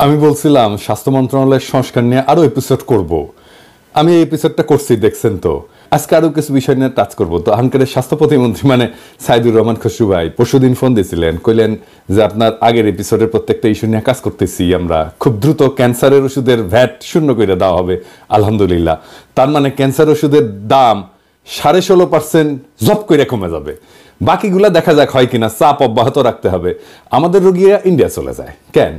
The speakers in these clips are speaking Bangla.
আমি বলছিলাম স্বাস্থ্য মন্ত্রণালয়ের সংস্কার নিয়ে আরো এপিসোড করব। আমি এই এপিসোডটা করছি, দেখছেন তো। আজকে আরো কিছু বিষয় নিয়ে টাচ করবো। তো আনকারের স্বাস্থ্য প্রতিমন্ত্রী মানে সাইদুর রহমান খসরু ভাই পরশুদিন ফোন দিয়েছিলেন, কইলেন যে আপনার আগের এপিসোডের প্রত্যেকটা ইস্যু নিয়ে কাজ করতেছি আমরা, খুব দ্রুত ক্যান্সারের ওষুধের ভ্যাট শূন্য করে দেওয়া হবে আলহামদুলিল্লাহ। তার মানে ক্যান্সার ওষুধের দাম 16.5% জব করে কমে যাবে। বাকিগুলা দেখা যাক হয় কিনা, চাপ অব্যাহত রাখতে হবে। আমাদের রোগীরা ইন্ডিয়া চলে যায় কেন?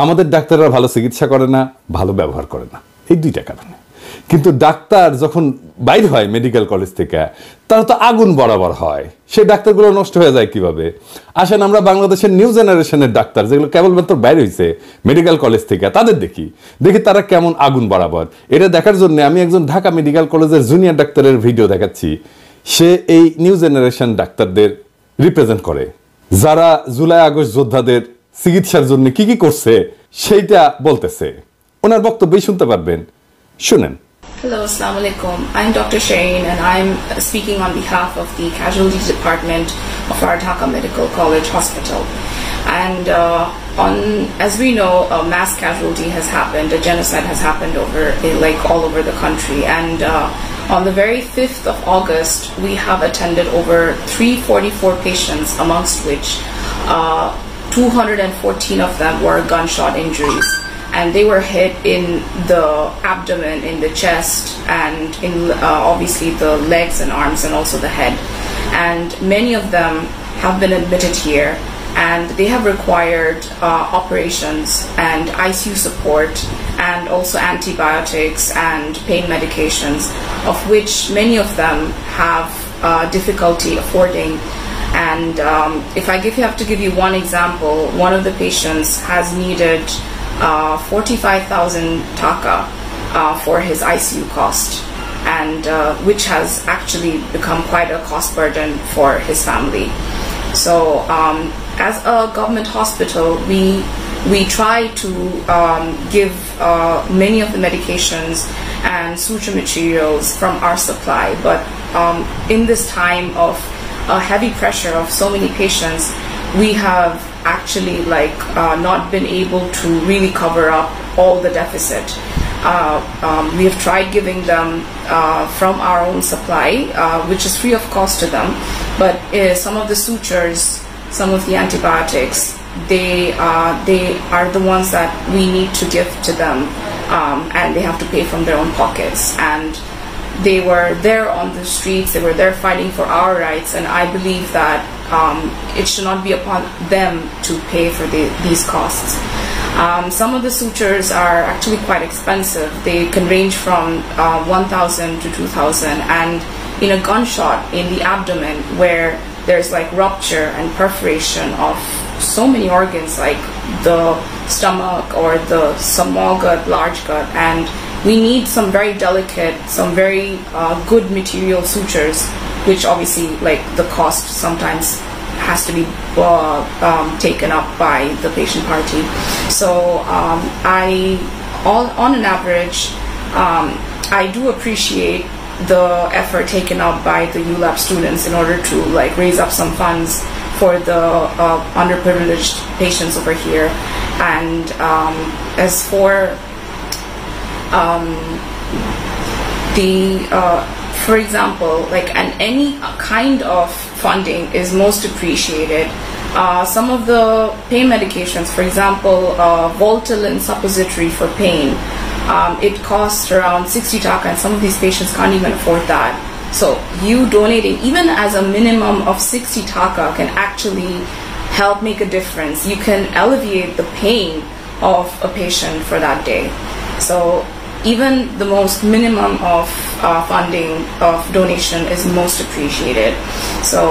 আমাদের ডাক্তাররা ভালো চিকিৎসা করে না, ভালো ব্যবহার করে না, এই দুইটা কারণে। কিন্তু ডাক্তার যখন বাইর হয় মেডিকেল কলেজ থেকে, তারা তো আগুন বরাবর হয়। সেই ডাক্তারগুলো নষ্ট হয়ে যায় কিভাবে? আসেন আমরা বাংলাদেশের নিউ জেনারেশনের ডাক্তার যেগুলো কেবলমাত্র বাইর হয়েছে মেডিকেল কলেজ থেকে, তাদের দেখি তারা কেমন আগুন বরাবর। এটা দেখার জন্য আমি একজন ঢাকা মেডিকেল কলেজের জুনিয়র ডাক্তারের ভিডিও দেখাচ্ছি। সে এই নিউ জেনারেশন ডাক্তারদের রিপ্রেজেন্ট করে, যারা জুলাই আগস্ট যোদ্ধাদের চিকিৎসার জন্য কি কি করছে সেইটা বলতেছে। ওনার বক্তব্যই শুনতে পারবেন, শুনেন। Hello, Assalamu alaikum. I'm Dr. Shaheen and I'm speaking on behalf of the Casualty Department of our Dhaka Medical College Hospital. And as we know, a mass casualty has happened, a genocide has happened all over the country. And on the very 5th of August, we have attended over 344 patients, amongst which 214 of them were gunshot injuries. And they were hit in the abdomen, in the chest, and in obviously the legs and arms, and also the head. And many of them have been admitted here, and they have required operations and ICU support, and also antibiotics and pain medications, of which many of them have difficulty affording. And if I have to give you one example, one of the patients has needed 45,000 taka for his ICU cost, and which has actually become quite a cost burden for his family. So as a government hospital, we try to give many of the medications and suture materials from our supply, but in this time of heavy pressure of so many patients, we have actually not been able to really cover up all the deficit. We have tried giving them from our own supply, which is free of cost to them, but some of the sutures, some of the antibiotics, they are the ones that we need to give to them, and they have to pay from their own pockets. And they were there on the streets, they were there fighting for our rights, and I believe that it should not be upon them to pay for these costs. Some of the sutures are actually quite expensive. They can range from 1,000 to 2,000, and in a gunshot in the abdomen where there's rupture and perforation of so many organs like the stomach or the small gut, large gut, and we need some very delicate, some very good material sutures, which obviously the cost sometimes has to be taken up by the patient party. So on an average, I do appreciate the effort taken up by the ULAB students in order to raise up some funds for the underprivileged patients over here. And as for for example, any kind of funding is most appreciated. Some of the pain medications, for example, Voltaren suppository for pain, it costs around 60 taka, and some of these patients can't even afford that. So you donating even as a minimum of 60 taka can actually help make a difference. You can alleviate the pain of a patient for that day. So even the most minimum of funding of donation is most appreciated. So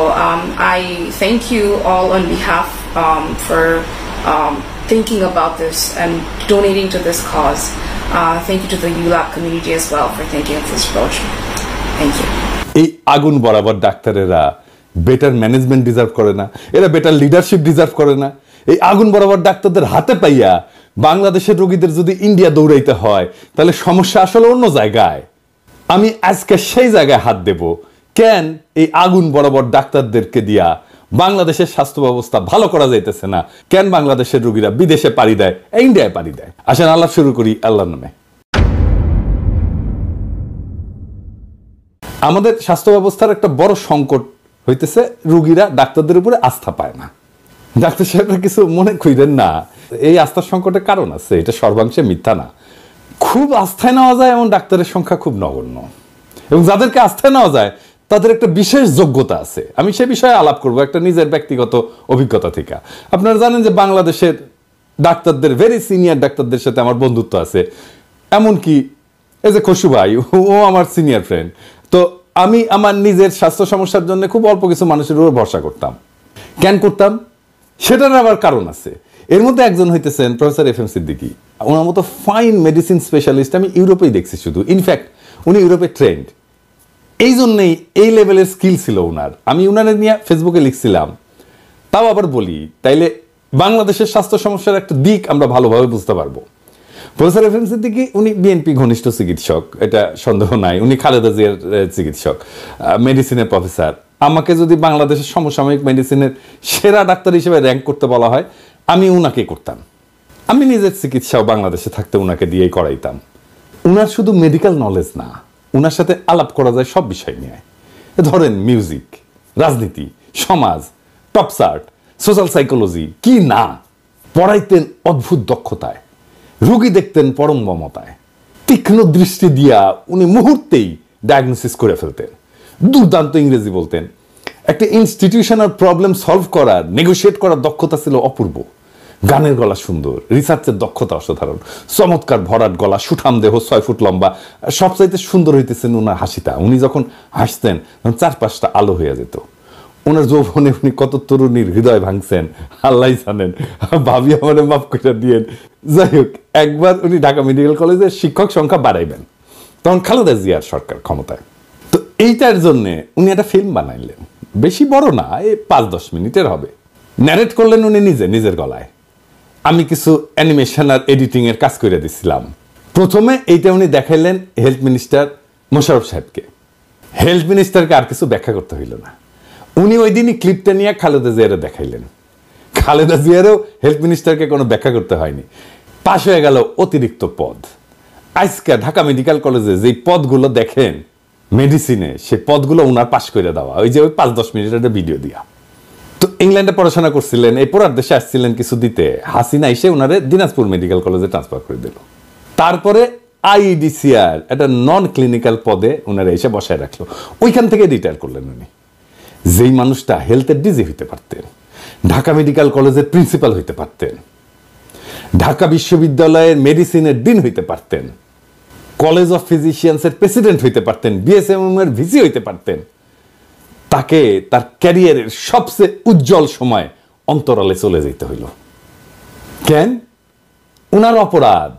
I thank you all on behalf for thinking about this and donating to this cause. Thank you to the ULAB community as well for thinking of this approach. Thank you. এই আগুন বরাবর ডাক্তারেরা বেটার ম্যানেজমেন্ট ডিজার্ভ করে না? এরা বেটার লিডারশিপ ডিজার্ভ করে না? এই আগুন বরাবর ডাক্তারদের হাতে পাইয়া বাংলাদেশের রোগীদের যদি ইন্ডিয়া দৌড়াইতে হয়, তাহলে সমস্যা আসলে অন্য জায়গায়। আমি আজকে সেই জায়গায় হাত দেব। কেন এই আগুন বরাবর ডাক্তারদেরকে দিয়া বাংলাদেশের স্বাস্থ্য ব্যবস্থা ভালো করা যাইতেছে না, কেন বাংলাদেশের রোগীরা বিদেশে পাড়ি দেয়, ইন্ডিয়ায় পাড়ি দেয়। আসেন আলাপ শুরু করি আল্লাহর নামে। আমাদের স্বাস্থ্য ব্যবস্থার একটা বড় সংকট হইতেছে রোগীরা ডাক্তারদের উপরে আস্থা পায় না। ডাক্তার সাহেবরা কিছু মনে করেন না, এই আস্থার সংকটের কারণ আছে, এটা সর্বাংশে মিথ্যা না। খুব আস্থায় নেওয়া যায় এমন ডাক্তারের সংখ্যা খুব নগণ্য, এবং যাদেরকে আস্থায় নেওয়া যায় তাদের একটা বিশেষ যোগ্যতা আছে। আমি সে বিষয়ে আলাপ করব একটা নিজের ব্যক্তিগত অভিজ্ঞতা থেকে। আপনারা জানেন যে বাংলাদেশের ডাক্তারদের, ভেরি সিনিয়র ডাক্তারদের সাথে আমার বন্ধুত্ব আছে, এমনকি এই যে খসু ভাই, ও আমার সিনিয়র ফ্রেন্ড। তো আমি আমার নিজের স্বাস্থ্য সমস্যার জন্য খুব অল্প কিছু মানুষের উপর ভরসা করতাম। কেন করতাম সেটার আবার কারণ আছে। এর মধ্যে একজন হইতেছেন প্রফেসর এফ এম সিদ্দিকী। ওনার মতো ফাইন মেডিসিন স্পেশালিস্ট আমি ইউরোপেই দেখছি শুধু। ইনফ্যাক্ট উনি ইউরোপে ট্রেন্ড, এই জন্যেই এই লেভেলের স্কিল ছিল ওনার। আমি উনারে নিয়ে ফেসবুকে লিখছিলাম। তাও আবার বলি, তাইলে বাংলাদেশের স্বাস্থ্য সমস্যার একটা দিক আমরা ভালোভাবে বুঝতে পারবো। প্রফেসর এফ এম সিদ্দিকী উনি বিএনপি ঘনিষ্ঠ চিকিৎসক, এটা সন্দেহ নাই। উনি খালেদা জিয়ার চিকিৎসক, মেডিসিনের প্রফেসর। আমাকে যদি বাংলাদেশের সমসাময়িক মেডিসিনের সেরা ডাক্তার হিসেবে র্যাঙ্ক করতে বলা হয়, আমি উনাকে করতাম। আমি নিজের চিকিৎসাও বাংলাদেশে থাকতে উনাকে দিয়েই করাইতাম। উনার শুধু মেডিকেল নলেজ না, উনার সাথে আলাপ করা যায় সব বিষয় নিয়ে। ধরেন মিউজিক, রাজনীতি, সমাজ, টপস আর্ট, সোশ্যাল সাইকোলজি, কি না। পড়াইতেন অদ্ভুত দক্ষতায়, রোগী দেখতেন পরম মমতায়। তীক্ষ্ণ দৃষ্টি দিয়া উনি মুহূর্তেই ডায়াগনোসিস করে ফেলতেন। দুর্দান্ত ইংরেজি বলতেন। একটা ইনস্টিটিউশনাল প্রবলেম সলভ করার, নেগোশিয়েট করার দক্ষতা ছিল অপূর্ব। গানের গলা সুন্দর, রিসার্চের দক্ষতা অসাধারণ, চমৎকার ভরাট গলা, সুঠাম দেহ, 6 ফুট লম্বা। সবচাইতে সুন্দর হইতেছেন ওনার হাসিটা। উনি যখন হাসতেন তখন 4-5টা আলো হয়ে যেত। ওনার যৌবনে উনি কত তরুণীর হৃদয় ভাঙছেন আল্লাহ জানেন, ভাবি আমার মাফ করে দিয়েন। যাই হোক, একবার উনি ঢাকা মেডিকেল কলেজের শিক্ষক সংখ্যা বাড়াইবেন, তখন খালেদা জিয়ার সরকার ক্ষমতায়। তো এইটার জন্যে উনি একটা ফিল্ম বানাইলেন, বেশি বড় না, এই 5-10 মিনিটের হবে। ন্যারেট করলেন উনি নিজের গলায়। আমি কিছু অ্যানিমেশন আর এডিটিং এর কাজ করে দিছিলাম। প্রথমে এইটা উনি দেখাইলেন হেলথ মিনিস্টার মোশাররফ সাহেবকে। হেলথ মিনিস্টারকে আর কিছু ব্যাখ্যা করতে হইল না। উনি ওই দিনই ক্লিপটা নিয়ে খালেদা জিয়ারে দেখাইলেন। খালেদা জিয়ারও হেলথ মিনিস্টারকে কোনো ব্যাখ্যা করতে হয়নি। পাশ হয়ে গেল অতিরিক্ত পদ। আজকে ঢাকা মেডিকেল কলেজে যেই পদগুলো দেখেন মেডিসিনে, সেই পদগুলো উনার পাশ করে দেওয়া, ওই যে ওই 5-10 মিনিটের একটা ভিডিও দিয়া। তো ইংল্যান্ডে পড়াশোনা করছিলেন, এই পড়ার দেশে আসছিলেন কিছু দিতে। হাসিনা এসে ওনারে দিনাজপুর মেডিকেল কলেজে ট্রান্সফার করে দিল। তারপরে আইইডিসিআর একটা নন ক্লিনিক্যাল পদে ওনারা এসে বসায় রাখলো। ওইখান থেকে রিটায়ার করলেন উনি। যেই মানুষটা হেলথের ডিজি হইতে পারতেন, ঢাকা মেডিকেল কলেজের প্রিন্সিপাল হইতে পারতেন, ঢাকা বিশ্ববিদ্যালয়ের মেডিসিনের ডিন হইতে পারতেন, কলেজ অফ ফিজিশিয়ান্সের প্রেসিডেন্ট হইতে পারতেন, বিএসএমএম এর ভিসি হইতে পারতেন, তাকে তার ক্যারিয়ারের সবচেয়ে উজ্জ্বল সময় অন্তরালে চলে যেতে হইল। কেন? উনার অপরাধ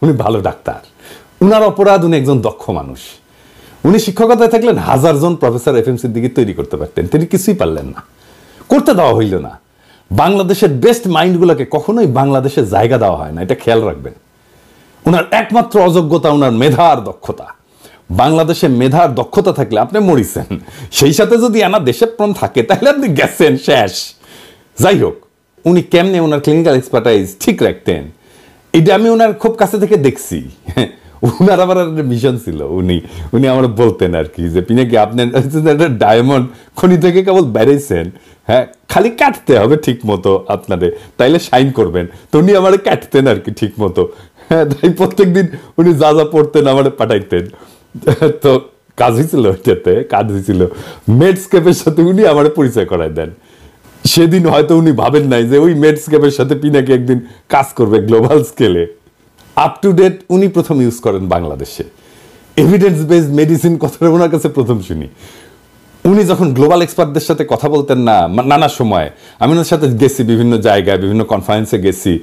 উনি ভালো ডাক্তার, উনার অপরাধ উনি একজন দক্ষ মানুষ। উনি শিক্ষকতায় থাকলেন 1000 জন প্রফেসর এফ এম সিদ্দিকী তৈরি করতে পারতেন, তিনি কিছুই পারলেন না, করতে দেওয়া হইল না। বাংলাদেশের বেস্ট মাইন্ডগুলোকে কখনোই বাংলাদেশে জায়গা দেওয়া হয় না, এটা খেয়াল রাখবেন। উনার একমাত্র অযোগ্যতা উনার মেধার দক্ষতা। বাংলাদেশে মেধার দক্ষতা থাকলে আপনি মরিছেন, সেই সাথে যদি আমার দেশে প্রাণ থাকে তাহলে আপনি গেছেন, শেষ। যাই হোক, উনি কেমনে ওনার ক্লিনিক্যাল এক্সপার্টাইজ ঠিক রাখতেন, এটা আমি ওনার খুব কাছে থেকে দেখছি। উনার আবার একটা মিশন ছিল, উনি আমার বলতেন আর কি, যে পিনাকি আপনি একটা ডায়মন্ড খনি থেকে কেবল বেড়েছেন, হ্যাঁ, খালি কাটতে হবে ঠিক মতো আপনারে, তাইলে শাইন করবেন। তো উনি আমার কাটতেন আর কি ঠিক মতো। হ্যাঁ, তাই প্রত্যেকদিন উনি যা যা পড়তেন আমার পাঠাইতেন। তো কাজ হয়েছিল, ওইটাতে কাজ হয়েছিল মেডস্কেপের সাথে উনি আমার পরিচয় করায় দেন। সেদিন হয়তো উনি ভাবেন নাই যে ওই মেডস্কেপের সাথে পিনাকি একদিন কাজ করবে গ্লোবাল স্কেলে। আপ টু ডেট উনি প্রথম ইউজ করেন বাংলাদেশে। এভিডেন্স বেসড মেডিসিন কথাটা ওনার কাছে প্রথম শুনি। উনি যখন গ্লোবাল এক্সপার্টদের সাথে কথা বলতেন না, নানা সময় আমি ওনার সাথে গেছি, বিভিন্ন জায়গায় বিভিন্ন কনফারেন্সে গেছি,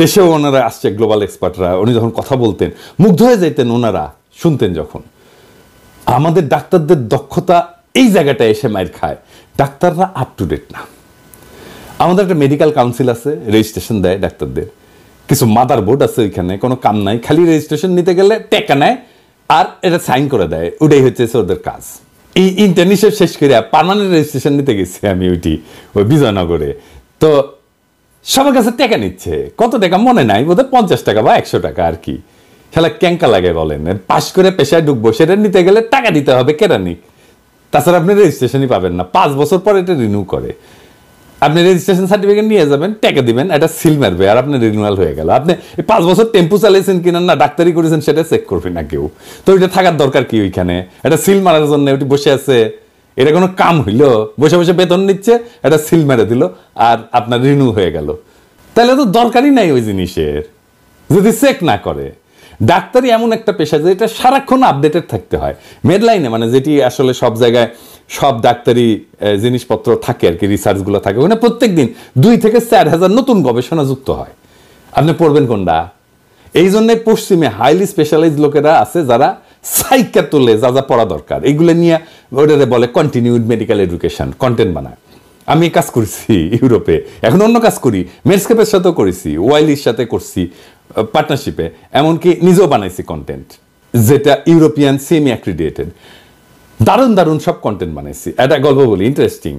দেশেও ওনারা আসছে গ্লোবাল এক্সপার্টরা। উনি যখন কথা বলতেন মুগ্ধ হয়ে যাইতেন ওনারা, শুনতেন যখন। আমাদের ডাক্তারদের দক্ষতা এই জায়গাটায় এসে মাইর খায়, ডাক্তাররা আপ টু ডেট না। আমাদের একটা মেডিকেল কাউন্সিল আছে, রেজিস্ট্রেশন দেয় ডাক্তারদের, কিছু মাদার বোর্ড আছে ওইখানে, কোনো কাম নাই, খালি রেজিস্ট্রেশন নিতে গেলে টাকা নেয় আর এটা সাইন করে দেয়, ওটাই হচ্ছে ওদের কাজ। এই ইন্টার্নশিপ শেষ করে পার্মানেন্ট রেজিস্ট্রেশন নিতে গেছি আমি ওই বিজয়নগরে। তো সবার কাছে টাকা নিচ্ছে, কত টাকা মনে নাই, বোধহয় 50 টাকা বা 100 টাকা আর কি। খেলা ক্যাঙ্কা লাগে বলেন, পাশ করে পেশায় ঢুকবো, সেটা নিতে গেলে টাকা দিতে হবে কেরানিক, তাছাড়া আপনি রেজিস্ট্রেশনই পাবেন না। 5 বছর পর এটা রিনিউ করে। আপনি রেজিস্ট্রেশন সার্টিফিকেট নিয়ে যাবেন, টাকা দিবেন, এটা সিল মারবে, আর আপনি রিনিউয়াল হয়ে গেল। আপনি 5 বছর টেম্পু চালিয়েছেন কিনা না ডাক্তারি করেছেন সেটা চেক করবে না কেউ। তো ওইটা থাকার দরকার কি ওইখানে? এটা সিল মারার জন্য ওইটি বসে আছে, এটা কোনো কাম হইলো? বসে বসে বেতন নিচ্ছে, এটা সিল মেরে দিল আর আপনার রিনিউ হয়ে গেল। তাহলে তো দরকারই নাই ওই জিনিসের, যদি চেক না করে। ডাক্তারি এমন একটা পেশা যে এটা সারাক্ষণ আপডেটেড থাকতে হয়। মেডলাইনে মানে যেটি আসলে সব জায়গায় সব ডাক্তারি জিনিসপত্র থাকে আর কি, রিসার্চগুলো থাকে, ওখানে প্রত্যেক দিন 2 থেকে 4 হাজার নতুন গবেষণা যুক্ত হয়। আপনি পড়বেন কোনটা? এই জন্য পশ্চিমে হাইলি স্পেশালাইজ লোকেরা আছে যারা সাইকা তোলে যা যা পড়া দরকার, এইগুলো নিয়ে ওটারে বলে কন্টিনিউড মেডিকেল এডুকেশন, কন্টেন্ট বানায়। আমি কাজ করছি ইউরোপে, এখন অন্য কাজ করি, মেডস্কেপের সাথেও করেছি, ওয়াইলির সাথে করছি পার্টনারশিপে, এমনকি নিজেও বানাইছি কন্টেন্ট যেটা ইউরোপিয়ান সেমি অ্যাক্রিডিয়েটেড। দারুণ দারুণ সব কন্টেন্ট বানাইছি। একটা গল্প বলি, ইন্টারেস্টিং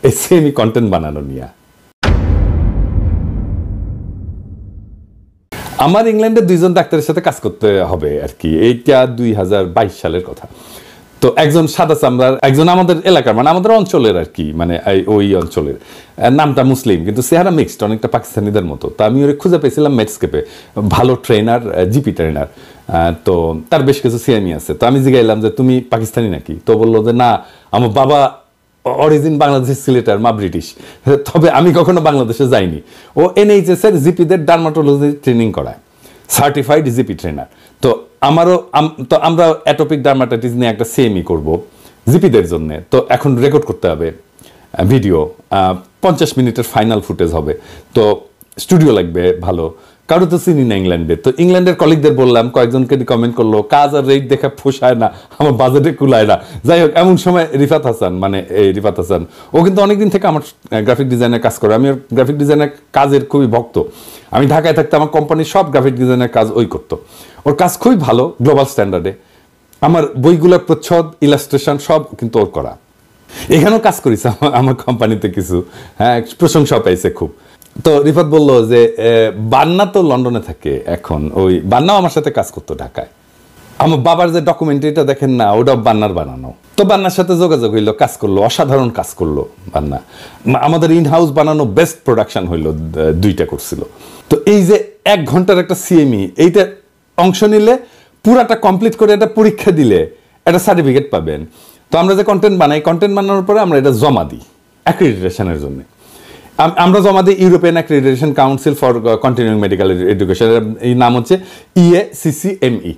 এই সেমি কন্টেন্ট বানানো নিয়ে। আমার ইংল্যান্ডে 2 জন ডাক্তারের সাথে কাজ করতে হবে আর কি, এইটা 2022 সালের কথা। তো একজন সাদা চামড়ার, একজন আমাদের এলাকার মানে আমাদের অঞ্চলের আর কি, মানে ওই অঞ্চলের, নামটা মুসলিম কিন্তু চেহারা মিক্সড, অনেকটা পাকিস্তানিদের মতো। তো আমি ওরে খুঁজে পেয়েছিলাম মেডস্কেপে, ভালো ট্রেনার, জিপি ট্রেনার। তো তার বেশ কিছু সিএমই আছে। তো আমি জিজ্ঞাইলাম যে তুমি পাকিস্তানি নাকি? তো বললো যে না, আমার বাবা অরিজিন বাংলাদেশের সিলেটার, মা ব্রিটিশ, তবে আমি কখনো বাংলাদেশে যাইনি। ও এনএইচএস এর জিপিদের ডার্মাটোলজি ট্রেনিং করায়, সার্টিফাইড জিপি ট্রেনার। তো আমারও তো আমরা অ্যাটোপিক ডার্মাটাইটিস নিয়ে একটা সিএমই করব জিপিদের জন্য। তো এখন রেকর্ড করতে হবে ভিডিও, 50 মিনিটের ফাইনাল ফুটেজ হবে। তো স্টুডিও লাগবে ভালো, কারো তো চিনি না ইংল্যান্ডে। তো ইংল্যান্ডের কলিগদের বললাম, কয়েকজনকে কমেন্ট করলো কাজ আর রেট দেখা পোষায় না, আমার বাজেটে কুলায় না। যাই হোক, এমন সময় রিফাত হাসান, মানে এই রিফাত হাসান, ও কিন্তু অনেকদিন থেকে আমার গ্রাফিক ডিজাইনের কাজ করে। আমি ওর গ্রাফিক ডিজাইনের কাজের খুবই ভক্ত। আমি ঢাকায় থাকতে আমার কোম্পানির সব গ্রাফিক ডিজাইনের কাজ ওই করতো। ওর কাজ খুবই ভালো, গ্লোবাল স্ট্যান্ডার্ডে। আমার বইগুলোর প্রচ্ছদ, ইলাস্ট্রেশন সব কিন্তু ওর করা। এখানেও কাজ করেছে আমার কোম্পানিতে কিছু, হ্যাঁ, প্রশংসা পাইছে খুব। তো রিফাত বললো যে বান্না তো লন্ডনে থাকে এখন, ওই বান্নাও আমার সাথে কাজ করতো ঢাকায়। আমার বাবার যে ডকুমেন্টারিটা দেখেন না, ওটাও বান্নার বানানো। তো বান্নার সাথে যোগাযোগ হইলো, কাজ করলো, অসাধারণ কাজ করলো বান্না। আমাদের ইন হাউস বানানো বেস্ট প্রোডাকশন হইলো, 2টা করছিল। তো এই যে 1 ঘন্টার একটা সিএমই, এইটা অংশ নিলে পুরাটা কমপ্লিট করে একটা পরীক্ষা দিলে একটা সার্টিফিকেট পাবেন। তো আমরা যে কন্টেন্ট বানাই, কন্টেন্ট বানানোর পরে আমরা এটা জমা দিই অ্যাক্রিডিটেশনের জন্য। আমরা জমা দিই European accreditation council for continuing medical education, এই নাম হচ্ছে EACCME।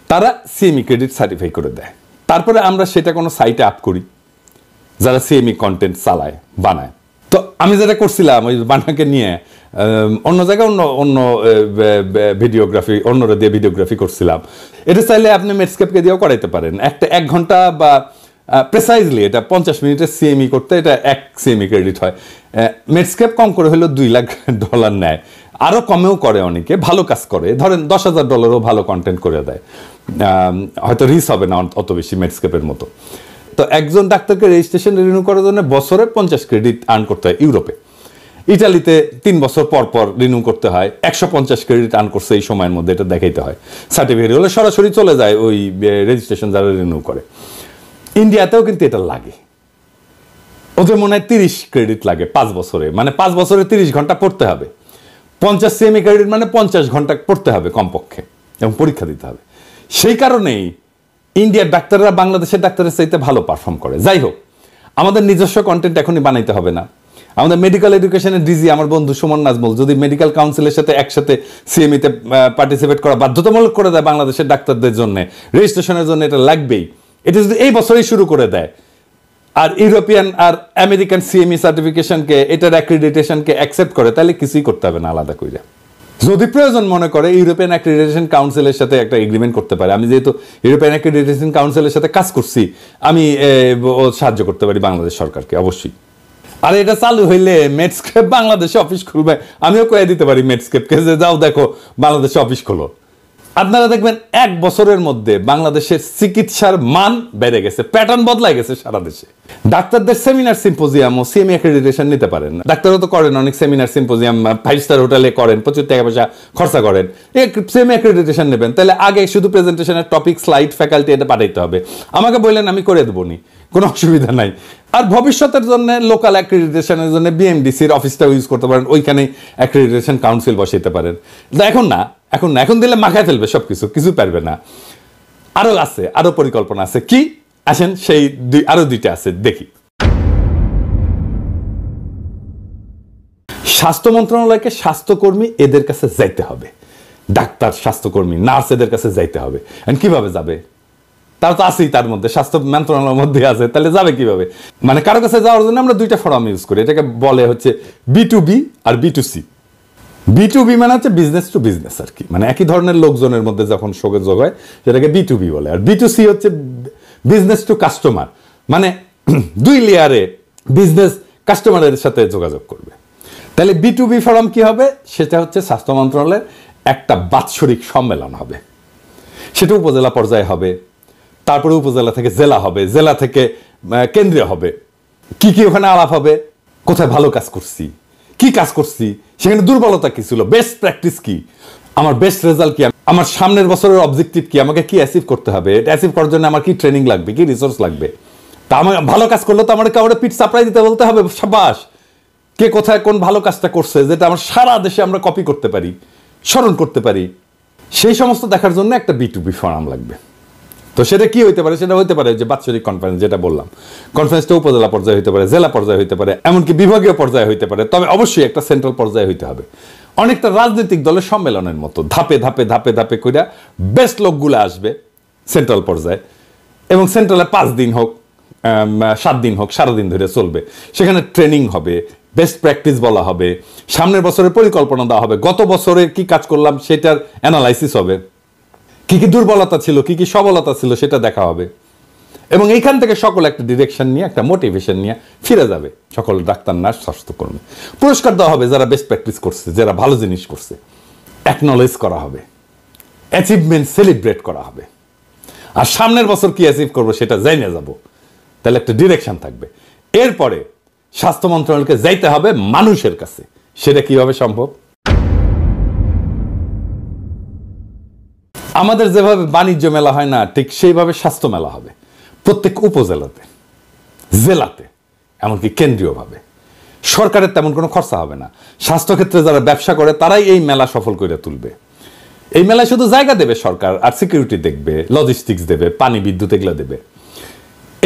তারা সিএমই ক্রেডিট সার্টিফাই করে দেয়। তারপরে আমরা সেটা কোনো সাইটে আপ করি, যারা সিএমই কন্টেন্ট চালায়, বানায়। তো আমি যেটা করছিলাম ওই বান্নাকে নিয়ে অন্য জায়গায় অন্য ভিডিওগ্রাফি, অন্যরা দিয়ে ভিডিওগ্রাফি করছিলাম। এটা চাইলে আপনি মেডস্কেপকে দিয়েও করাইতে পারেন। 1 ঘন্টা বা প্রেসাইজলি এটা 50 মিনিটের সিএমই করতে এটা 1 সিএমই ক্রেডিট হয়। মেডস্কেপ কম করে হলেও $2 লাখ নেয়, আরও কমেও করে অনেকে, ভালো কাজ করে। ধরেন $10,000 ভালো কন্টেন্ট করে দেয়, হয়তো রিচ হবে না অত বেশি মেডস্কেপের মতো। তো একজন ডাক্তারকে রেজিস্ট্রেশন রিনিউ করার জন্য বছরে 50 ক্রেডিট আর্ন করতে হয় ইউরোপে। ইটালিতে 3 বছর পর পর রিনিউ করতে হয়, 150 ক্রেডিট আর্ন করছে এই সময়ের মধ্যে, এটা দেখাইতে হয়। সার্টিফিকেট হলে সরাসরি চলে যায় ওই রেজিস্ট্রেশন যারা রিনিউ করে। ইন্ডিয়াতেও কিন্তু এটা লাগে, ওদের মনে হয় 30 ক্রেডিট লাগে 5 বছরে, মানে 5 বছরে 30 ঘন্টা পড়তে হবে। 50 সিএমই ক্রেডিট মানে 50 ঘন্টা পড়তে হবে কমপক্ষে, এবং পরীক্ষা দিতে হবে। সেই কারণেই ইন্ডিয়ার ডাক্তাররা বাংলাদেশের ডাক্তারের চাইতে ভালো পারফর্ম করে। যাই হোক, আমাদের নিজস্ব কন্টেন্ট এখনই বানাইতে হবে না। আমাদের মেডিকেল এডুকেশনের ডিজি আমার বন্ধু সুমন নাজমুল যদি মেডিকেল কাউন্সিলের সাথে একসাথে সিএমইতে পার্টিসিপেট করা বাধ্যতামূলক করে দেয় বাংলাদেশের ডাক্তারদের জন্য, রেজিস্ট্রেশনের জন্য এটা লাগবেই, এটা যদি এই বছরই শুরু করে দেয়, আর ইউরোপিয়ান আর আমেরিকান সিএমই সার্টিফিকেশনকে, এটার অ্যাক্রিডিটেশনকে অ্যাকসেপ্ট করে, তাহলে কিছুই করতে হবে না আলাদা করে। যদি প্রয়োজন মনে করে ইউরোপিয়ান অ্যাক্রিডিটেশন কাউন্সিলের সাথে একটা এগ্রিমেন্ট করতে পারে। আমি যেহেতু ইউরোপিয়ান অ্যাক্রিডিটেশন কাউন্সিলের সাথে কাজ করছি, আমি সাহায্য করতে পারি বাংলাদেশ সরকারকে অবশ্যই। আর এটা চালু হইলে মেডস্কেপ বাংলাদেশে অফিস খুলবে, আমিও কয়ে দিতে পারি মেডস্কেপকে যে যাও দেখো বাংলাদেশে অফিস খোলো। আপনারা দেখবেন 1 বছরের মধ্যে বাংলাদেশের চিকিৎসার মান বেড়ে গেছে, প্যাটার্ন বদলাই গেছে সারা দেশে। ডাক্তারদের সেমিনার সিম্পোজিয়াম ও সিএমই অ্যাক্রেডিটেশন নিতে পারেন। ডাক্তারও তো করেন অনেক সেমিনার সিম্পোজিয়াম, 5 স্টার হোটেলে করেন, প্রচুর টাকা পয়সা খরচা করেন। সিএমই অ্যাক্রেডিটেশন নেবেন, তাহলে আগে শুধু প্রেজেন্টেশনের টপিক, স্লাইড, ফ্যাকাল্টি এটা পাঠাইতে হবে। আমাকে বললেন আমি করে দেবো নি, কোনো অসুবিধা নাই। আর ভবিষ্যতের জন্য লোকাল অ্যাক্রেডিটেশনের জন্য বিএমডিসির অফিসটা ইউজ করতে পারেন, ওইখানে অ্যাক্রেডিটেশন কাউন্সিল বসাইতে পারেন। এখন দিলে মাখায় ফেলবে সবকিছু, কিছু পারবে না। আরো আছে, আরো পরিকল্পনা আছে। কি আসেন সেই আরো 2টা আছে দেখি। স্বাস্থ্য মন্ত্রণালয়কে স্বাস্থ্যকর্মী এদের কাছে যাইতে হবে, ডাক্তার, স্বাস্থ্যকর্মী, নার্স এদের কাছে যাইতে হবে। কিভাবে যাবে? তারা তো আছেই, তার মধ্যে স্বাস্থ্য মন্ত্রণালয়ের মধ্যে আছে, তাহলে যাবে কিভাবে? মানে কারো কাছে যাওয়ার জন্য আমরা 2টা ফর্ম ইউজ করি, এটাকে বলে হচ্ছে B2B আর B2C। B2B মানে হচ্ছে বিজনেস টু বিজনেস আর কি, মানে একই ধরনের লোকজনের মধ্যে যখন যোগাযোগ হয় সেটাকে B2B বলে। আর B2C হচ্ছে বিজনেস টু কাস্টমার, মানে 2 লেয়ারে বিজনেস কাস্টমারের সাথে যোগাযোগ করবে। তাহলে B2B ফোরাম কি হবে? সেটা হচ্ছে স্বাস্থ্য মন্ত্রণালয়ের একটা বাৎসরিক সম্মেলন হবে, সেটা উপজেলা পর্যায়ে হবে, তারপরে উপজেলা থেকে জেলা হবে, জেলা থেকে কেন্দ্রীয় হবে। কি কি ওখানে আলাপ হবে? কোথায় ভালো কাজ করছি, কি কাজ করছি, সেখানে দুর্বলতা কি ছিল, বেস্ট প্র্যাকটিস কি, আমার বেস্ট রেজাল্ট কি, আমার সামনের বছরের অবজেক্টিভ কি, আমাকে কি অ্যাচিভ করতে হবে, এটা অ্যাচিভ করার জন্য আমার কি ট্রেনিং লাগবে, কি রিসোর্স লাগবে। তা আমার ভালো কাজ করলে তো আমার কাউরে পিঠ সাপ্লাই দিতে বলতে হবে, সাবাস, কে কোথায় কোন ভালো কাজটা করছে, যেটা আমার সারা দেশে আমরা কপি করতে পারি, স্মরণ করতে পারি। সেই সমস্ত দেখার জন্য একটা B2B ফোরাম লাগবে। তো সেটা কি হইতে পারে? সেটা হইতে পারে যে বাৎসরিক কনফারেন্স, যেটা বললাম। কনফারেন্সটা উপজেলা পর্যায়ে হইতে পারে, জেলা পর্যায়ে হইতে পারে, এমনকি বিভাগীয় পর্যায়ে হইতে পারে, তবে অবশ্যই একটা সেন্ট্রাল পর্যায়ে হইতে হবে। অনেকটা রাজনৈতিক দলের সম্মেলনের মতো ধাপে ধাপে ধাপে ধাপে কইরা বেস্ট লোকগুলো আসবে সেন্ট্রাল পর্যায়ে, এবং সেন্ট্রালে 5 দিন হোক, 7 দিন হোক, সারাদিন ধরে চলবে। সেখানে ট্রেনিং হবে, বেস্ট প্র্যাকটিস বলা হবে, সামনের বছরের পরিকল্পনা দেওয়া হবে, গত বছরে কি কাজ করলাম সেটার অ্যানালাইসিস হবে, কি কি দুর্বলতা ছিল, কি কি সবলতা ছিল সেটা দেখা হবে। এবং এইখান থেকে সকল একটা ডিরেকশন নিয়ে, একটা মোটিভেশন নিয়ে ফিরে যাবে সকল ডাক্তার, নার্স, স্বাস্থ্যকর্মী। পুরস্কার দেওয়া হবে যারা বেস্ট প্র্যাকটিস করছে, যারা ভালো জিনিস করছে, অ্যাকনলেজ করা হবে, অ্যাচিভমেন্ট সেলিব্রেট করা হবে। আর সামনের বছর কি অ্যাচিভ করবো সেটা জেনে যাব, তাহলে একটা ডিরেকশন থাকবে। এরপরে স্বাস্থ্য মন্ত্রণালয়কে যাইতে হবে মানুষের কাছে। সেটা কিভাবে সম্ভব? আমাদের যেভাবে বাণিজ্য মেলা হয় না, ঠিক সেইভাবে স্বাস্থ্য মেলা হবে প্রত্যেক উপজেলাতে, জেলাতে, এমনকি কেন্দ্রীয়ভাবে। সরকারের তেমন কোনো খরচা হবে না। স্বাস্থ্যক্ষেত্রে যারা ব্যবসা করে তারাই এই মেলা সফল করে তুলবে। এই মেলায় শুধু জায়গা দেবে সরকার, আর সিকিউরিটি দেখবে, লজিস্টিক্স দেবে, পানি, বিদ্যুৎ এগুলো দেবে।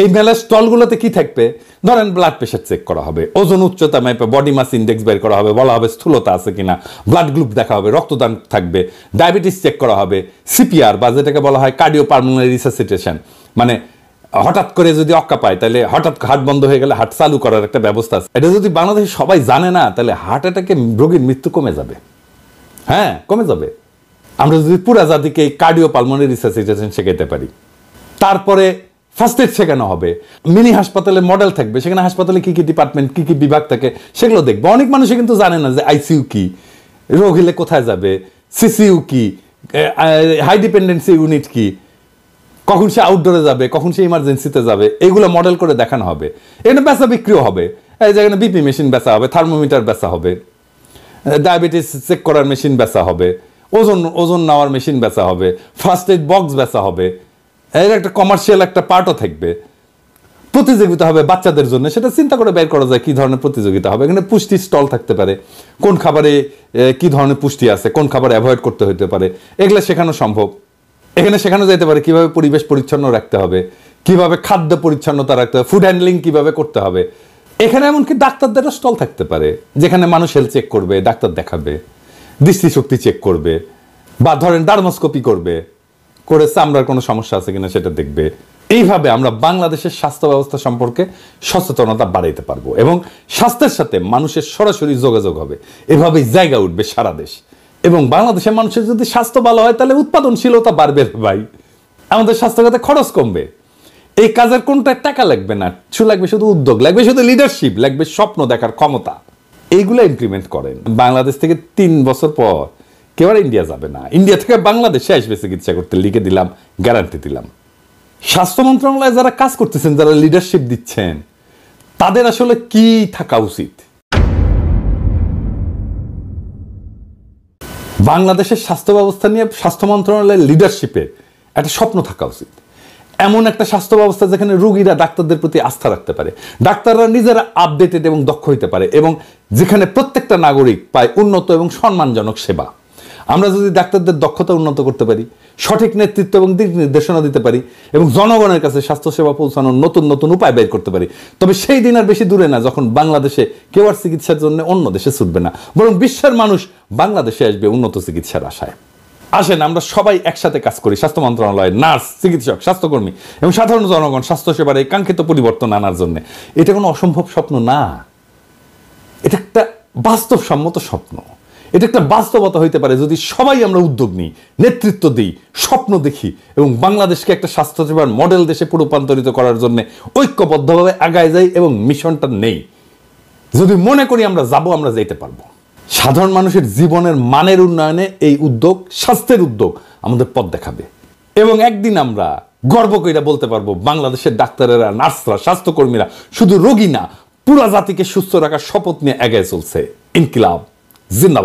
এই মেলার স্টলগুলোতে কি থাকবে? ধরেন ব্লাড প্রেশার চেক করা হবে, ওজন, উচ্চতা মাপে বডি মাস ইন্ডেক্স বের করা হবে, বলা হবে স্থূলতা আছে কিনা, ব্লাড গ্রুপ দেখা হবে, রক্তদান থাকবে, ডায়াবেটিস চেক করা হবে, সিপিআর বা যেটাকে বলা হয় কার্ডিও পালমোনারি রিসাসিটেশন, মানে হঠাৎ করে যদি অক্কা পায় তাহলে হঠাৎ হার্ট বন্ধ হয়ে গেলে হার্ট চালু করার একটা ব্যবস্থা আছে। এটা যদি বাংলাদেশে সবাই জানে না, তাহলে হার্ট অ্যাটাকে রোগীর মৃত্যু কমে যাবে। হ্যাঁ, কমে যাবে। আমরা যদি পুরা জাতিকে এই কার্ডিও পালমোনারি রিসাসিটেশন শেখাইতে পারি। তারপরে ফার্স্ট এড শেখানো হবে, মিনি হাসপাতালে মডেল থাকবে, সেখানে হাসপাতালে কি কি ডিপার্টমেন্ট, কি কি বিভাগ থাকে সেগুলো দেখবে। অনেক মানুষই কিন্তু জানে না যে আইসিইউ কি, রোগ হলে কোথায় যাবে, সিসিইউ কি, হাই ডিপেন্ডেন্সি ইউনিট কি, কখন সে আউটডোরে যাবে, কখন সে ইমার্জেন্সিতে যাবে, এগুলো মডেল করে দেখানো হবে। এখানে বেচা বিক্রিও হবে, এই যেখানে বিপি মেশিন বেচা হবে, থার্মোমিটার বেচা হবে, ডায়াবেটিস চেক করার মেশিন বেচা হবে, ওজন নেওয়ার মেশিন বেচা হবে, ফার্স্ট এড বক্স বেচা হবে। এর একটা কমার্শিয়াল একটা পার্টও থাকবে। প্রতিযোগিতা হবে বাচ্চাদের জন্য, সেটা চিন্তা করে বের করা যায় কি ধরনের প্রতিযোগিতা হবে। এখানে পুষ্টি স্টল থাকতে পারে, কোন খাবারে কি ধরনের পুষ্টি আছে, কোন খাবার অ্যাভয়েড করতে হতে পারে, এগুলো শেখানো সম্ভব। এখানে শেখানো যেতে পারে কিভাবে পরিবেশ পরিচ্ছন্ন রাখতে হবে, কিভাবে খাদ্য পরিচ্ছন্নতা রাখতে হবে, ফুড হ্যান্ডলিং কিভাবে করতে হবে। এখানে এমনকি ডাক্তারদেরও স্টল থাকতে পারে, যেখানে মানুষ হেলথ চেক করবে, ডাক্তার দেখাবে, দৃষ্টিশক্তি চেক করবে, বা ধরেন ডার্মোস্কোপি করবে, করে চামড়ার কোনো সমস্যা আছে কিনা সেটা দেখবে। এইভাবে আমরা বাংলাদেশের স্বাস্থ্য ব্যবস্থা সম্পর্কে সচেতনতা বাড়াইতে পারবো এবং স্বাস্থ্যের সাথে মানুষের সরাসরি যোগাযোগ হবে। এভাবেই জায়গা উঠবে সারা দেশ। এবং বাংলাদেশের মানুষের যদি স্বাস্থ্য ভালো হয় তাহলে উৎপাদনশীলতা বাড়বে ভাই, আমাদের স্বাস্থ্যখাতে খরচ কমবে। এই কাজের কোনটায় টাকা লাগবে না, লাগবে শুধু উদ্যোগ, লাগবে শুধু লিডারশিপ, লাগবে স্বপ্ন দেখার ক্ষমতা। এইগুলো ইমপ্লিমেন্ট করেন। বাংলাদেশ থেকে 3 বছর পর কেউ আর ইন্ডিয়া যাবে না, ইন্ডিয়া থেকে বাংলাদেশে আসবে চিকিৎসা করতে, লিখে দিলাম, গ্যারান্টি দিলাম। স্বাস্থ্য মন্ত্রণালয়ে যারা কাজ করতেছেন, যারা লিডারশিপ দিচ্ছেন, তাদের আসলে কি থাকা উচিত? বাংলাদেশের স্বাস্থ্য ব্যবস্থা নিয়ে স্বাস্থ্য মন্ত্রণালয়ের লিডারশিপের একটা স্বপ্ন থাকা উচিত। এমন একটা স্বাস্থ্য ব্যবস্থা যেখানে রোগীরা ডাক্তারদের প্রতি আস্থা রাখতে পারে, ডাক্তাররা নিজেরা আপডেটেড এবং দক্ষ হইতে পারে, এবং যেখানে প্রত্যেকটা নাগরিক পায় উন্নত এবং সম্মানজনক সেবা। আমরা যদি ডাক্তারদের দক্ষতা উন্নত করতে পারি, সঠিক নেতৃত্ব এবং দিক নির্দেশনা দিতে পারি, এবং জনগণের কাছে স্বাস্থ্যসেবা পৌঁছানোর নতুন নতুন উপায় বের করতে পারি, তবে সেই দিন আর বেশি দূরে না যখন বাংলাদেশে কেউ আর চিকিৎসার জন্য অন্য দেশে ছুটবে না, বরং বিশ্বের মানুষ বাংলাদেশে আসবে উন্নত চিকিৎসার আশায়। আসেন আমরা সবাই একসাথে কাজ করি, স্বাস্থ্য মন্ত্রণালয়, নার্স, চিকিৎসক, স্বাস্থ্যকর্মী এবং সাধারণ জনগণ স্বাস্থ্যসেবার এই কাঙ্ক্ষিত পরিবর্তন আনার জন্য। এটা কোনো অসম্ভব স্বপ্ন না, এটা একটা বাস্তবসম্মত স্বপ্ন। এটা একটা বাস্তবতা হইতে পারে যদি সবাই আমরা উদ্যোগ নিই, নেতৃত্ব দিই, স্বপ্ন দেখি এবং বাংলাদেশকে একটা স্বাস্থ্যসেবার মডেল দেশে রূপান্তরিত করার জন্য ঐক্যবদ্ধভাবে আগায় যাই এবং মিশনটা নেই। যদি মনে করি আমরা যাব, আমরা যেতে পারবো। সাধারণ মানুষের জীবনের মানের উন্নয়নে এই উদ্যোগ, স্বাস্থ্যের উদ্যোগ আমাদের পথ দেখাবে, এবং একদিন আমরা গর্ব করে বলতে পারবো বাংলাদেশের ডাক্তারেরা, নার্সরা, স্বাস্থ্যকর্মীরা শুধু রোগী না, পুরা জাতিকে সুস্থ রাখার শপথ নিয়ে এগিয়ে চলছে। ইনকিলাব জিন্দাবাদ।